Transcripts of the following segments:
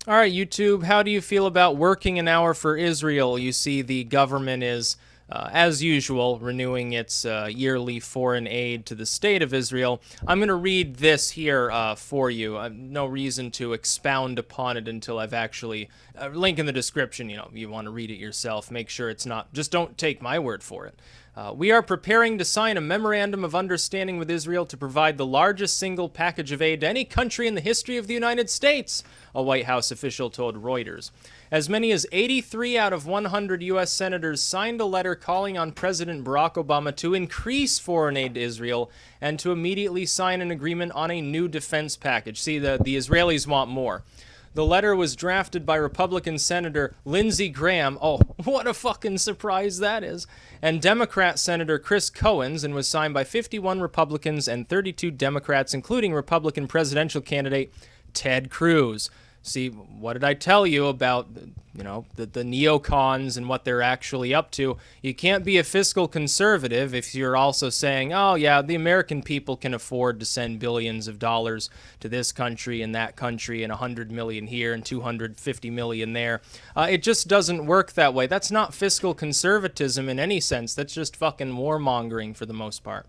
All right, YouTube, how do you feel about working an hour for Israel? You see, the government is, as usual, renewing its yearly foreign aid to the state of Israel. I'm going to read this here for you. No reason to expound upon it until I've actually link in the description. You want to read it yourself. Make sure it's not. Just don't take my word for it. We are preparing to sign a memorandum of understanding with Israel to provide the largest single package of aid to any country in the history of the United States, a White House official told Reuters. As many as 83 out of 100 U.S. senators signed a letter calling on President Barack Obama to increase foreign aid to Israel and to immediately sign an agreement on a new defense package. See, the Israelis want more. The letter was drafted by Republican Senator Lindsey Graham. Oh, what a fucking surprise that is. And Democrat Senator Chris Cohens, and was signed by 51 Republicans and 32 Democrats, including Republican presidential candidate Ted Cruz. See, what did I tell you about, the neocons and what they're actually up to? You can't be a fiscal conservative if you're also saying, oh, yeah, the American people can afford to send billions of dollars to this country and that country and 100 million here and 250 million there. It just doesn't work that way. That's not fiscal conservatism in any sense. That's just fucking warmongering for the most part.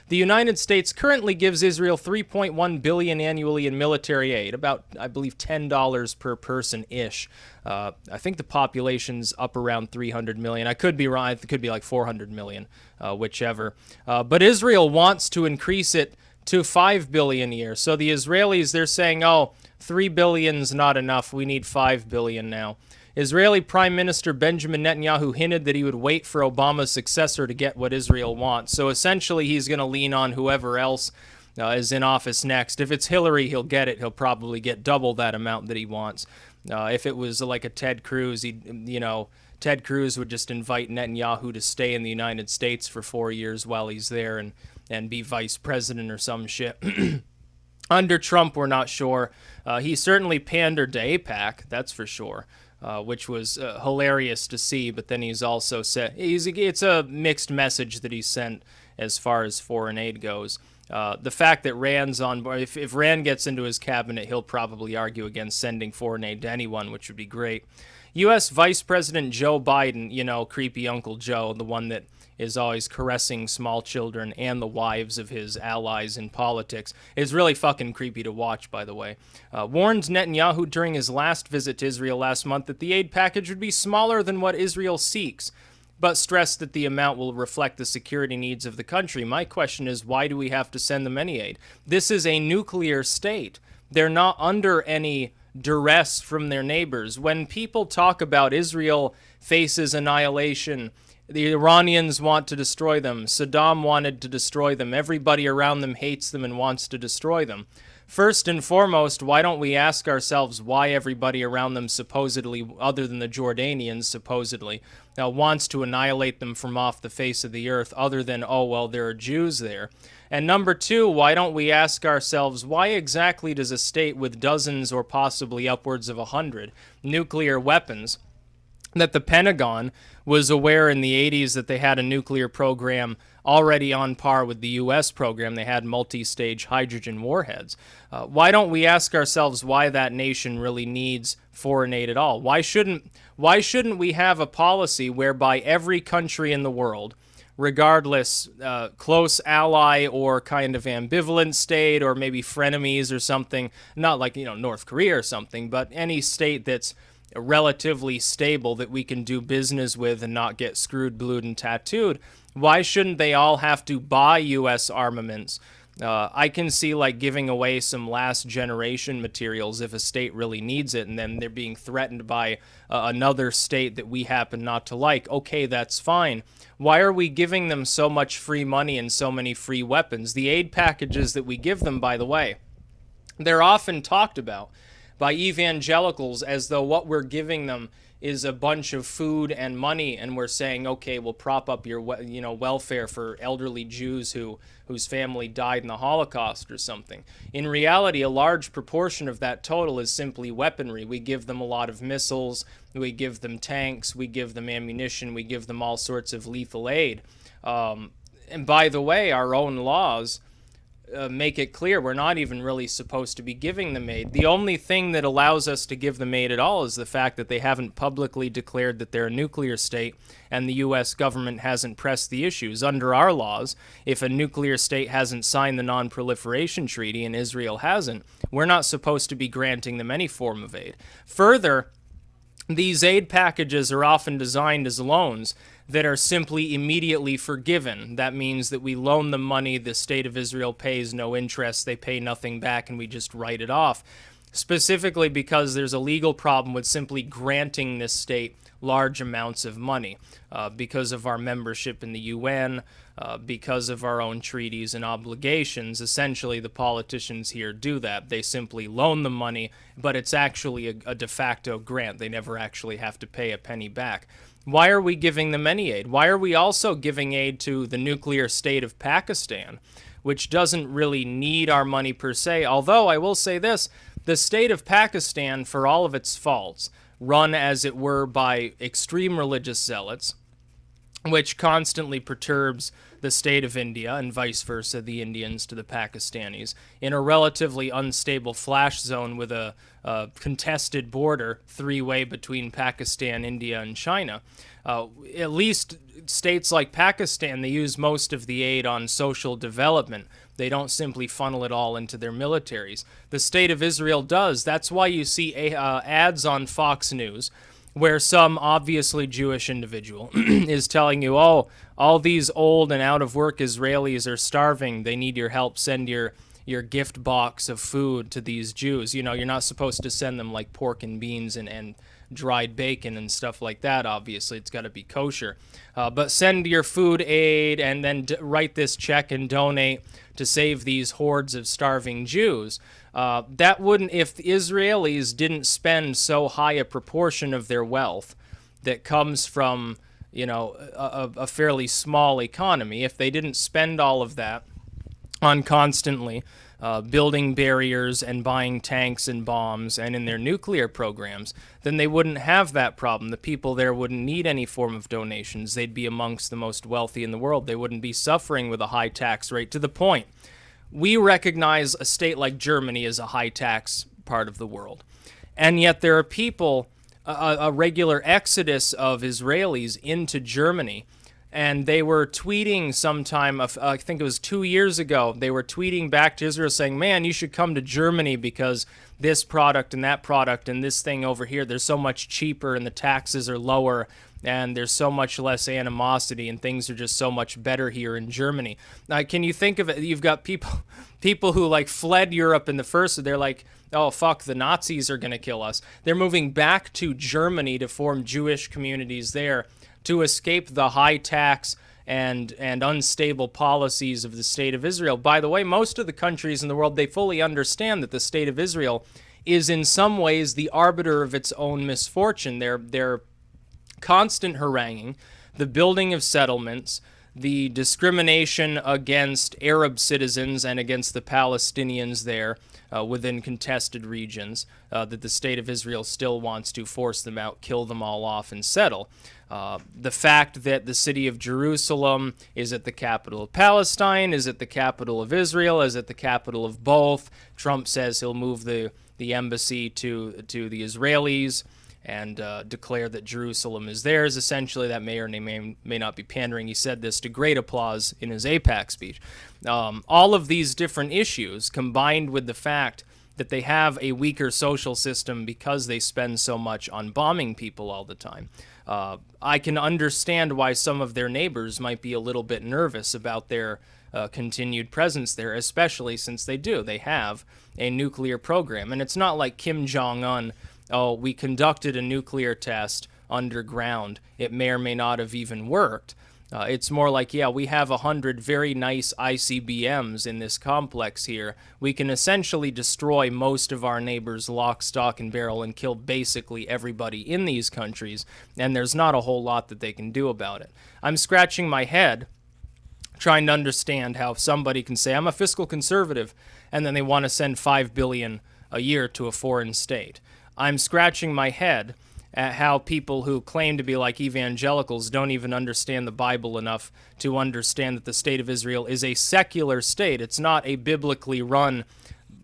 The United States currently gives Israel $3.1 billion annually in military aid, about, I believe, $10 per person-ish. I think the population's up around 300 million. I could be wrong. It could be like 400 million, whichever. But Israel wants to increase it to $5 billion a year. So the Israelis, they're saying, oh, $3 billion's not enough. We need $5 billion now. Israeli Prime Minister Benjamin Netanyahu hinted that he would wait for Obama's successor to get what Israel wants. So essentially, he's going to lean on whoever else is in office next. If it's Hillary, he'll get it. He'll probably get double that amount that he wants. If it was like a Ted Cruz, Ted Cruz would just invite Netanyahu to stay in the United States for 4 years while he's there and be vice president or some shit. Under Trump, we're not sure. He certainly pandered to AIPAC, that's for sure. Which was hilarious to see, but then he's also said it's a mixed message that he sent as far as foreign aid goes. The fact that Rand's on board, if Rand gets into his cabinet, he'll probably argue against sending foreign aid to anyone, which would be great. U.S. Vice President Joe Biden, creepy Uncle Joe, the one that is always caressing small children and the wives of his allies in politics, is really fucking creepy to watch, by the way. Warned Netanyahu during his last visit to Israel last month that the aid package would be smaller than what Israel seeks, but stressed that the amount will reflect the security needs of the country. My question is, why do we have to send them any aid? This is a nuclear state. They're not under any duress from their neighbors. When people talk about Israel faces annihilation, the Iranians want to destroy them. Saddam wanted to destroy them. Everybody around them hates them and wants to destroy them. First and foremost, why don't we ask ourselves why everybody around them supposedly, other than the Jordanians supposedly, wants to annihilate them from off the face of the earth, other than, oh, well, there are Jews there. And number two, why don't we ask ourselves, why exactly does a state with dozens or possibly upwards of 100 nuclear weapons, that the Pentagon was aware in the 80s that they had a nuclear program already on par with the U.S. program. They had multi-stage hydrogen warheads. Why don't we ask ourselves why that nation really needs foreign aid at all? Why shouldn't we have a policy whereby every country in the world, regardless, close ally or kind of ambivalent state or maybe frenemies or something, not like, North Korea or something, but any state that's relatively stable that we can do business with and not get screwed, blued, and tattooed, why shouldn't they all have to buy U.S. armaments? I can see like giving away some last generation materials if a state really needs it, and then they're being threatened by another state that we happen not to like. Okay, that's fine. Why are we giving them so much free money and so many free weapons? The aid packages that we give them, by the way, they're often talked about by evangelicals as though what we're giving them is a bunch of food and money, and we're saying, okay, we'll prop up your welfare for elderly Jews whose family died in the Holocaust or something. In reality, a large proportion of that total is simply weaponry. We give them a lot of missiles, we give them tanks, we give them ammunition, we give them all sorts of lethal aid. And by the way, our own laws make it clear we're not even really supposed to be giving them aid. The only thing that allows us to give them aid at all is the fact that they haven't publicly declared that they're a nuclear state, and the U.S. government hasn't pressed the issues. Under our laws, if a nuclear state hasn't signed the Non-Proliferation Treaty and Israel hasn't, we're not supposed to be granting them any form of aid. Further, these aid packages are often designed as loans that are simply immediately forgiven. That means that we loan them money, the state of Israel pays no interest, they pay nothing back, and we just write it off. Specifically because there's a legal problem with simply granting this state large amounts of money because of our membership in the UN, because of our own treaties and obligations. Essentially, the politicians here do that. They simply loan the money, but it's actually a de facto grant. They never actually have to pay a penny back. Why are we giving them any aid? Why are we also giving aid to the nuclear state of Pakistan, which doesn't really need our money per se? Although I will say this, the state of Pakistan, for all of its faults, run as it were by extreme religious zealots, which constantly perturbs the state of India and vice versa, the Indians to the Pakistanis, in a relatively unstable flash zone with a contested border, three-way between Pakistan, India, and China. At least states like Pakistan, they use most of the aid on social development. They don't simply funnel it all into their militaries. The state of Israel does. That's why you see ads on Fox News where some obviously Jewish individual is telling you, oh, all these old and out-of-work Israelis are starving. They need your help. Send your gift box of food to these Jews. You know, you're not supposed to send them like pork and beans and dried bacon and stuff like that, obviously. It's got to be kosher. But send your food aid and then write this check and donate to save these hordes of starving Jews. That wouldn't, if the Israelis didn't spend so high a proportion of their wealth that comes from, you know, a fairly small economy, if they didn't spend all of that on constantly building barriers and buying tanks and bombs and in their nuclear programs, then they wouldn't have that problem. The people there wouldn't need any form of donations. They'd be amongst the most wealthy in the world. They wouldn't be suffering with a high tax rate, to the point we recognize a state like Germany as a high tax part of the world. And yet there are people, a regular exodus of Israelis into Germany. And they were tweeting sometime, I think it was 2 years ago, they were tweeting back to Israel saying, man, you should come to Germany because this product and that product and this thing over here, they're so much cheaper and the taxes are lower and there's so much less animosity and things are just so much better here in Germany. Can you think of it? You've got people who like fled Europe in the first, they're like, oh, fuck, the Nazis are going to kill us. They're moving back to Germany to form Jewish communities there to escape the high tax and unstable policies of the state of Israel. By the way, most of the countries in the world, they fully understand that the state of Israel is in some ways the arbiter of its own misfortune. Their constant haranguing, the building of settlements, the discrimination against Arab citizens and against the Palestinians there within contested regions, that the state of Israel still wants to force them out, kill them all off, and settle. The fact that the city of Jerusalem is at the capital of Palestine, is at the capital of Israel, is at the capital of both. Trump says he'll move the embassy to the Israelis and declare that Jerusalem is theirs. Essentially, that may or may not be pandering. He said this to great applause in his AIPAC speech. All of these different issues, combined with the fact that they have a weaker social system because they spend so much on bombing people all the time, I can understand why some of their neighbors might be a little bit nervous about their continued presence there, especially since they have a nuclear program. And it's not like Kim Jong-un, oh, we conducted a nuclear test underground. It may or may not have even worked. It's more like, yeah, we have 100 very nice ICBMs in this complex here. We can essentially destroy most of our neighbors lock, stock, and barrel and kill basically everybody in these countries, and there's not a whole lot that they can do about it. I'm scratching my head trying to understand how somebody can say, I'm a fiscal conservative, and then they want to send $5 billion a year to a foreign state. I'm scratching my head at how people who claim to be like evangelicals don't even understand the Bible enough to understand that the state of Israel is a secular state. It's not a biblically run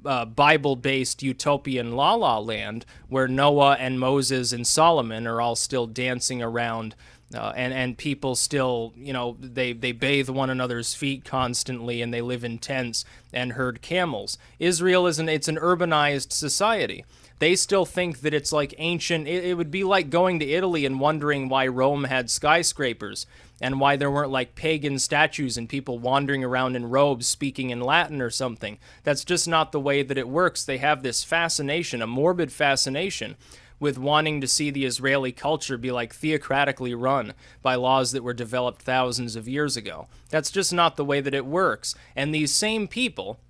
Bible-based utopian la land where Noah and Moses and Solomon are all still dancing around, and people still, they bathe one another's feet constantly, and they live in tents and herd camels. Israel it's an urbanized society. They still think that it's like ancient. It would be like going to Italy and wondering why Rome had skyscrapers and why there weren't like pagan statues and people wandering around in robes speaking in Latin or something. That's just not the way that it works. They have this fascination, a morbid fascination, with wanting to see the Israeli culture be like theocratically run by laws that were developed thousands of years ago. That's just not the way that it works. And these same people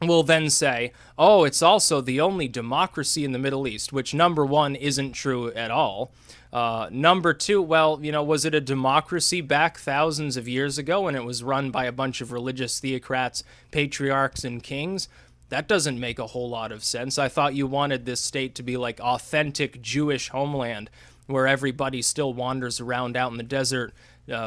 will then say, oh, it's also the only democracy in the Middle East, which, number one, isn't true at all. Number two, well, was it a democracy back thousands of years ago when it was run by a bunch of religious theocrats, patriarchs, and kings? That doesn't make a whole lot of sense. I thought you wanted this state to be like authentic Jewish homeland where everybody still wanders around out in the desert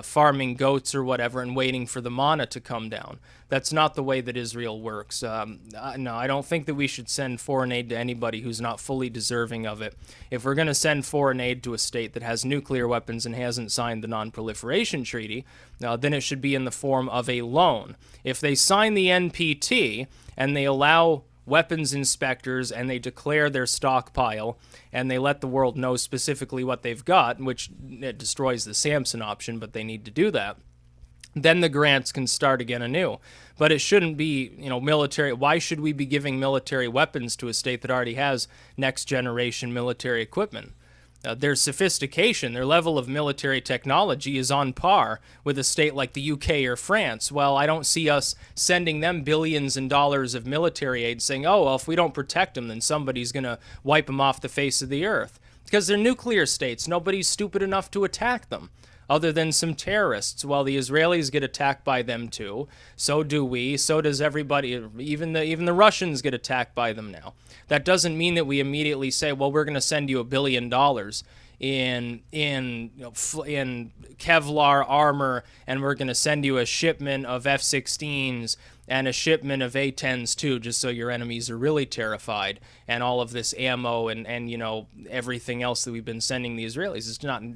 farming goats or whatever and waiting for the manna to come down. That's not the way that Israel works. No, I don't think that we should send foreign aid to anybody who's not fully deserving of it. If we're going to send foreign aid to a state that has nuclear weapons and hasn't signed the Non-Proliferation Treaty, then it should be in the form of a loan. If they sign the NPT and they allow weapons inspectors and they declare their stockpile and they let the world know specifically what they've got, which it destroys the Samson option, but they need to do that, then the grants can start again anew. But it shouldn't be, military. Why should we be giving military weapons to a state that already has next generation military equipment? Their sophistication, their level of military technology is on par with a state like the UK or France. Well, I don't see us sending them billions and dollars of military aid saying, oh, well, if we don't protect them, then somebody's going to wipe them off the face of the earth. Because they're nuclear states. Nobody's stupid enough to attack them, other than some terrorists. Well, the Israelis get attacked by them too. So do we. So does everybody. Even the Russians get attacked by them now. That doesn't mean that we immediately say, well, we're going to send you $1 billion in Kevlar armor, and we're going to send you a shipment of F-16s and a shipment of A-10s too, just so your enemies are really terrified, and all of this ammo and everything else that we've been sending the Israelis.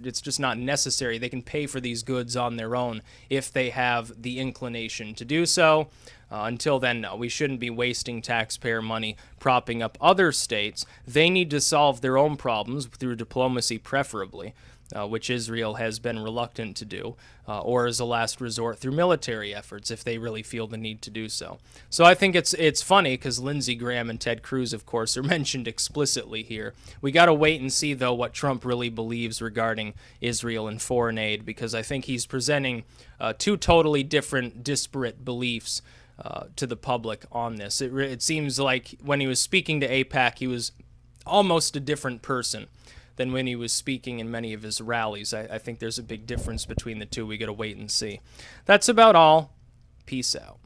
It's just not necessary. They can pay for these goods on their own if they have the inclination to do so. Until then, no, we shouldn't be wasting taxpayer money propping up other states. They need to solve their own problems through diplomacy, preferably, which Israel has been reluctant to do, or as a last resort through military efforts if they really feel the need to do so. So I think it's funny because Lindsey Graham and Ted Cruz, of course, are mentioned explicitly here. We got to wait and see, though, what Trump really believes regarding Israel and foreign aid, because I think he's presenting two totally different, disparate beliefs to the public on this. It seems like when he was speaking to AIPAC, he was almost a different person than when he was speaking in many of his rallies. I think there's a big difference between the two. We got to wait and see. That's about all. Peace out.